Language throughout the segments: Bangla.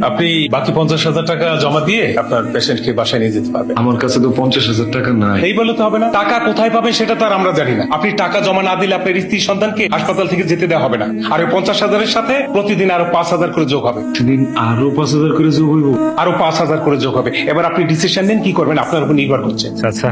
আপনি বাকি 50,000 টাকা জমা দিয়ে আপনার পেশেন্টকে বাসায় নিয়ে যেতে পারবেন। আমার কাছে তো 50,000 টাকা নাই। এই বলে তো হবে না, টাকা কোথায় পাবেন সেটা তো আর আমরা জানি না। আপনি টাকা জমা না দিলে আপনার স্ত্রী সন্তানকে হাসপাতাল থেকে যেতে দেওয়া হবে না। আর ওই 50,000-এর সাথে প্রতিদিন আরো 5,000 করে যোগ হবে, সেদিন আরো 5,000 করে যোগ হইব। আরো 5,000 করে যোগ হবে। এবার আপনি ডিসিশন নেন কি করবেন, আপনার উপর নির্ভর করছে। আচ্ছা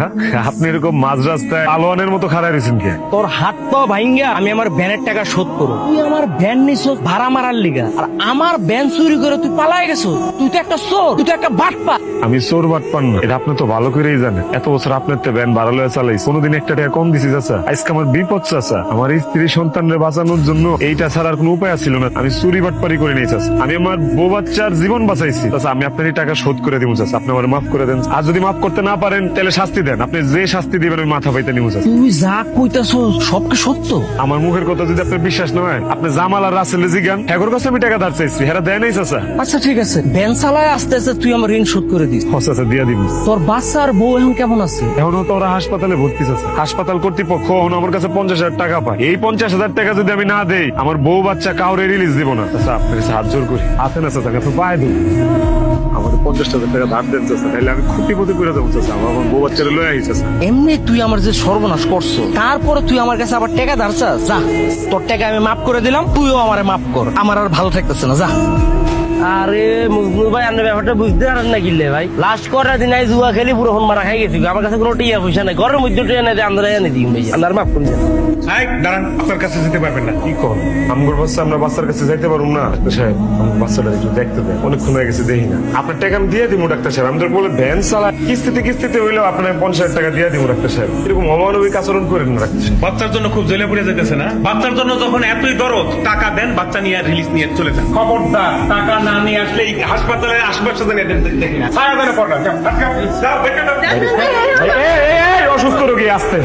আপনি এরকম মাঝ রাস্তায় আলোয়ানের মতো খাড়াই রয়েছেন কে? তোর হাত পা ভাঙ্গা আমি আমার ভ্যানের টাকা শোধ করব। তুই আমার ভ্যান নিছস ভাড়া মারার লিগা, আর আমার ভ্যান চুরি করে তুই পালাই গেছো। তুই তো একটা চোর, তুই তো একটা বাটপা। আমি চোর বাটপার না, এটা আপনি তো ভালো করেই জানেন। এত বছর আপনার তো ভ্যান ভাড়া লয়ে চালাইছি, কোনোদিন একটা টাকা কম দিছি চাচা। আজকে আমার বিপদ চাচা, আমার স্ত্রী সন্তানরে বাঁচানোর জন্য এইটা ছাড়ার কোনো উপায় ছিল না। আমি চুরি বাটপারি করে নিয়েছি চাচা। আমি আমার বউ বাচ্চার জীবন বাঁচাইছি চাচা। আমি আপনার এই টাকা শোধ করে দিব চাচা, আপনি আমার মাফ করে দেন। আর যদি মাফ করতে না পারেন তাহলে শাস্তি দেন। আপনি যে শাস্তি দিবেন আমি মাথা পাইতে নিব চাচা। তুই যা কইতাছো সব কি সত্য? আমার মুখের কথা যদি আপনার বিশ্বাস না হয়, আপনি জামাল আর রাসেলে জিগান, হ্যাগর কাছে আমি টাকা ধার চাইছি, হেরা দেয় নাই চাচা। আচ্ছা ঠিক আছে, ভ্যান চালায় আস্তে আস্তে তুই আমার ঋণ শোধ করে দিস। চাচা দিয়া দিব। তোর বাচ্চা আর বউ এখন কেমন আছে? এখনো তো ওরা হাসপাতালে ভর্তি আছে। হাসপাতাল কর্তৃপক্ষ এখন আমার কাছে 50,000 টাকা পায়। এই 50,000 টাকা যদি আমি না দেই, আমার বউ বাচ্চা কাউরে রিলিজ দিব না। আচ্ছা আপনার কাছে হাত জোর করি, আছে না চাচা কাছে পায়ে দেব। আমার 50,000 টাকা ধার দেন চাচা, তাহলে আমি ক্ষতিপতি করে দেবো চাচা। আমার বউ বাচ্চারা লয়ে আইস চাচা। এমনি তুই আমার যে সর্বনাশ করছো, তারপরে তুই আমার কাছে আবার টাকা ধার চাস? যা, তোর টাকা আমি মাফ করে দিলাম, তুইও আমারে মাফ কর। আমার আর ভালো থাকতেছে না, যা। আরে মজনু ভাই, আপনি ব্যাপারটা বুঝতে পারেন না কিনলে ভাই। লাস্ট কটা দিন আই জুয়া খেলি পুরো ফোন মারা খাই গেছি। আমার কাছে কোনো টিয়া পয়সা নাই, ঘরের মধ্যে টিয়া নাই, আমরা এনে দিই ভাই। আপনার মাফ করে দেন। দাঁড়ান, আপনার কাছে যেতে পারবেন না। কি কর আমগর বাচ্চা, আমরা বাচ্চার কাছে যাইতে পারবো না? ডাক্তার সাহেব, আমার বাচ্চাটা একটু দেখতে দেন, অনেকক্ষণ হয়ে গেছে দেখি না। আপনার টাকা আমি দিয়ে দিব ডাক্তার সাহেব। আমি তো বলে ভ্যান চালা, কিস্তিতে হইলেও আপনার 50,000 টাকা দিয়ে দিব ডাক্তার সাহেব। এরকম অমানবিক আচরণ করেন না ডাক্তার সাহেব। বাচ্চার জন্য খুব জেলে পড়ে যেতেছে না? বাচ্চার জন্য যখন এতই দরদ, টাকা দেন, বাচ্চা নিয়ে রিলিজ নিয়ে চলে যান। খবরদার, টাকা না নিয়ে আসলে এই হাসপাতালের আশেপাশে দেখি না। ছায়া দেন পড়া, যাও, যাও, যাও, বের করে দাও। এই, অসুস্থ রোগী আসতে